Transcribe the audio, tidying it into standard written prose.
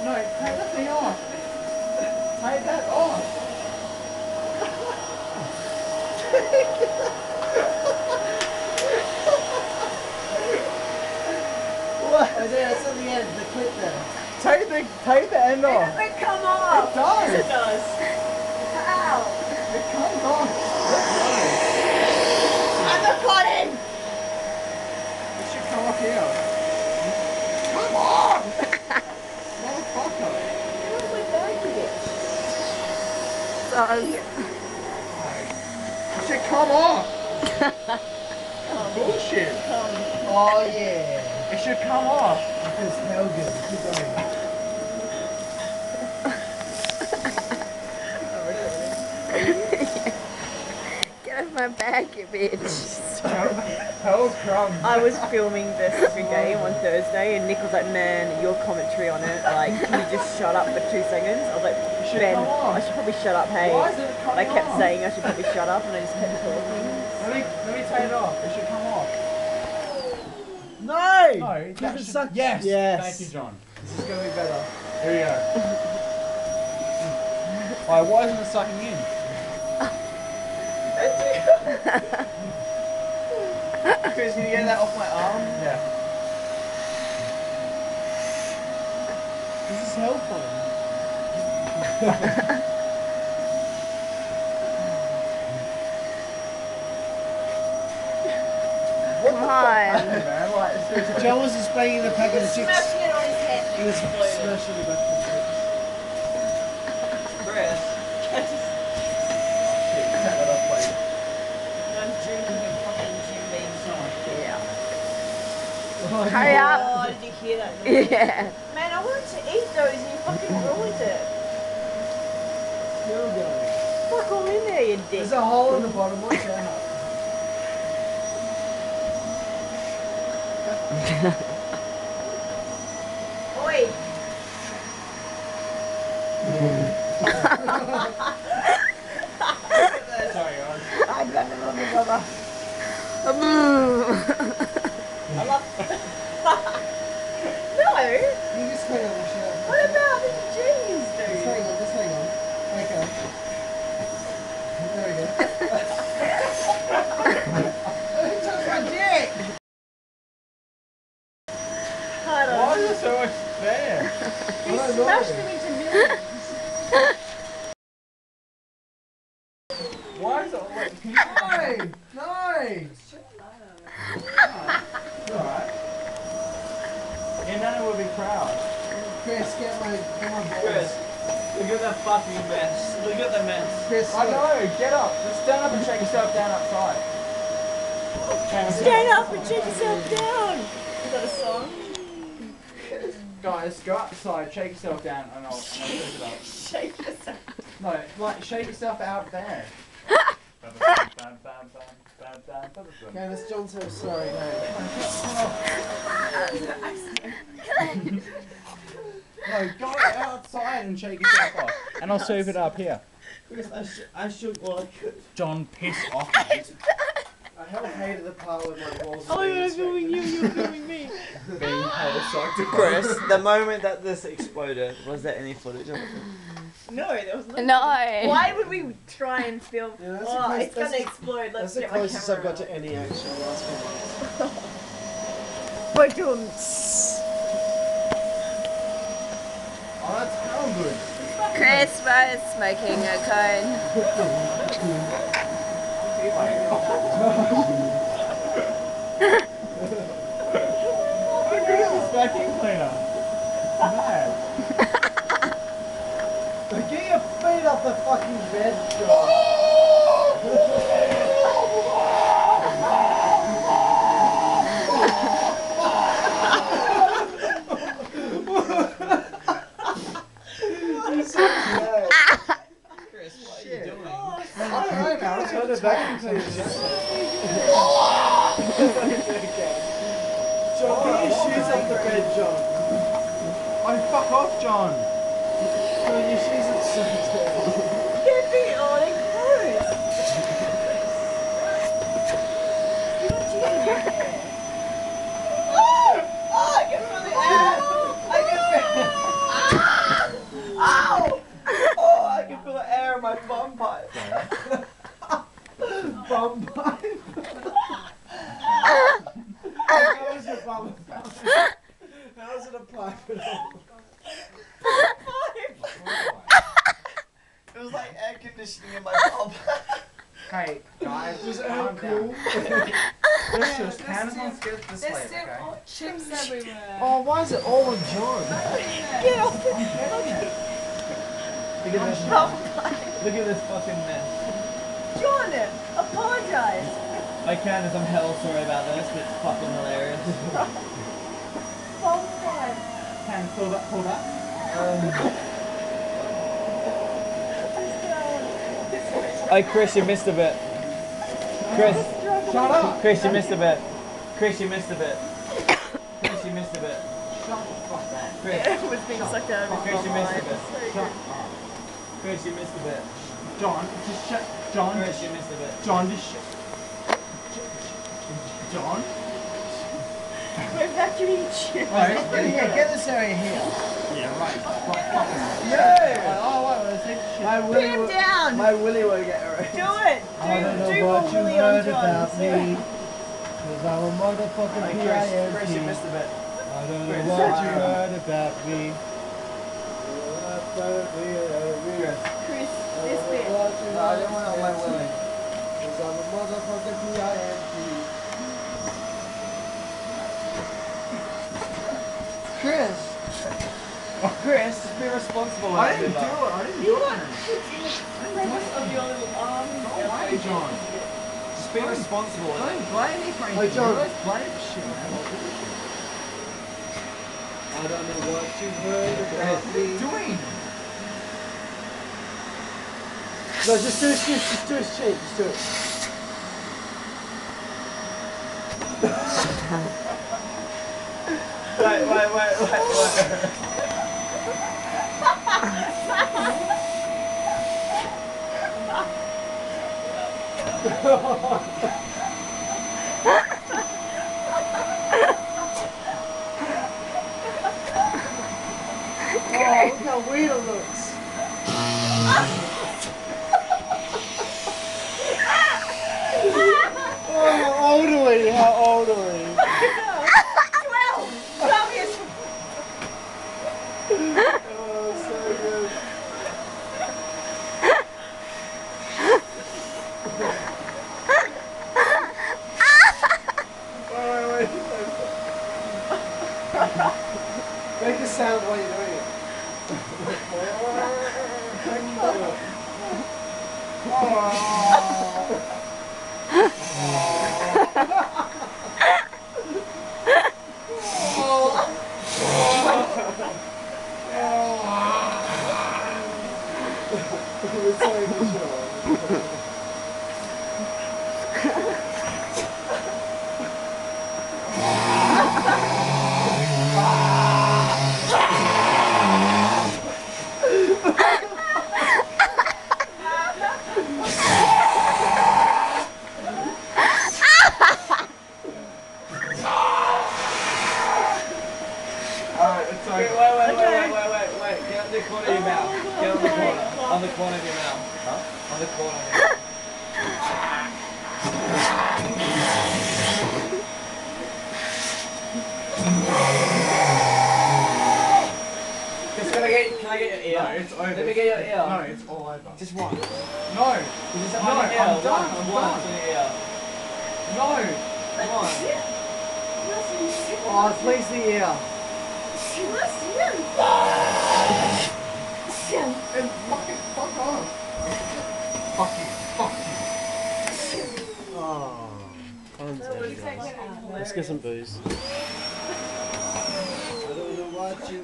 No, take the thing off. Take that off. What? Oh, there, it's on the end, the clip there. Take the end off. It doesn't come off. It does. Yes, it does. Ow. It comes off. I'm the cotton. It should come off here. Come on! Motherfucker. Where's my bag again? Sorry. It should come off. Bullshit. Oh yeah. It should come off. Because hell good. Keep going. Get off my back, you bitch. Hell's crumbs. I was filming this every game on Thursday, and Nick was like, "Man, your commentary on it, like, can you just shut up for 2 seconds?" I was like, "Ben, I should probably shut up, hey." Why is it But I coming kept off? saying I should probably shut up, and I just kept talking. Let me take it off. It should come off. No! No, Keep that it should, sucked. yes. Yes. Thank you, John. This is gonna be better. Here we go. Why isn't it sucking in? Chris, can you get that off my arm? Yeah. This is helpful. Come on. Man, like, seriously. John was just banging the pack of the chicks. Smashing it on his head He and was exploded. smashing the back of the chicks. Chris, Shit, take that off, please. I'm drinking a fucking Jim Beam song. Yeah. Oh, Hurry up. Oh, did you hear that noise? Yeah. Man, I wanted to eat those and you fucking ruined it. Still going. Fuck all in there, you dick. There's a hole in the bottom. Watch out. Oi! Sorry, guys. I got it on the brother. I love. No! You just hang on, watch out. What about the G's, Just dude? hang on, just hang on. Okay. There we go. It touched my dick! I don't Why know. is there so much there? He I don't know. smashed them into millions. Why is it like, can you... No! No! Alright. Your nana will be proud. Chris, get my balls. Chris, look at that fucking mess. Look at the mess. Chris, I look. know, get up. Just stand up and shake yourself down outside. Stand up and check yourself down. Is that a song? Guys, go outside, shake yourself down, and I'll shake it up. Shake yourself. No, like, shake yourself out there. Okay, that's John so sorry. No, go outside and shake yourself off. And I'll serve it up here. Chris, I shook all I could. John, piss off, mate. I hell hated the part with my balls. Oh my god, I'm filming you, you're filming me. Being hell sucked. Chris, the moment that this exploded, was there any footage of it? No, there was no. No. Why would we try and film? Yeah, that's Oh, the it's gonna closest- explode. Let's That's the get my closest I've camera got to any action in the last few months. Boom. Oh, that's hell good. Chris was smoking a cone. Look at this vacuum cleaner. Mad. Get your feet off the fucking bed, John. You're so gay. Chris, what are you doing? I don't know, man. I tried to vacuum clean it. John, get your shoes off the bed, John. Oh, fuck off, John. John, your shoes are so dirty. Their feet are like gross. Oh, I can feel the air. I can feel. pipe it up. It was like air conditioning in my pub. Okay, guys, Just calm air cool. down. Let's just Candace wants to get this way, okay? Chips everywhere. Oh, why is it all on John? Get off the Look at this. Look at this fucking mess. John, apologise. I Candace, I'm hell sorry about this, but it's fucking hilarious. Candace, pull that. Hey Chris, you missed a bit. Chris. Shut up! Chris, you missed a bit. Chris, you missed a bit. Chris, you missed a bit. Shut the fuck up. Chris, It was being sucked out of his Chris, you missed a mind. bit. Shut up. Chris, you missed a bit. John, just shut. John, Chris, you missed a bit. John, just shut. John? We're vacuuming chips. Get this area here. Yeah, right. Yeah. Oh, wait, let's take the shit. My Put willy him will, down. my willy won't get erased. Do it. I don't know Do what more you Willy on heard John. about me. Cause I'm a motherfucking Hey PIMP. Chris, you missed a bit. I don't know Chris. what you heard about me. Chris, this bit. No, I don't want my willy. Cause I'm a motherfucking PIMP. Chris! Chris, just be responsible. I didn't do it. I didn't do it. Of your little arm. Why, John? Just be responsible. Don't blame me for Hey, anything. John. Don't blame shit, man. I don't know what you heard about me. Doing? No, just do his cheek, just do his cheek, just do it. Wait. Oh, look how weird it looks. Oh, how old are we? How old are we? 12 years. Oh, so good. Wait. Make a sound while you're doing it. We're so mature. Alright, it's Wait. over. Get on the corner of your mouth. Get on the corner. On the corner of your mouth. Huh? On the corner of your mouth. Can I get your ear? No, it's over. Let me get your ear. No, it's all over. Just one. No. Just No, on your ear. I'm done. I'm Once done. on your ear. No. Come on. Oh, please the ear. And fucking fuck off. Fuck you. Oh. Let's get some booze. I don't know what you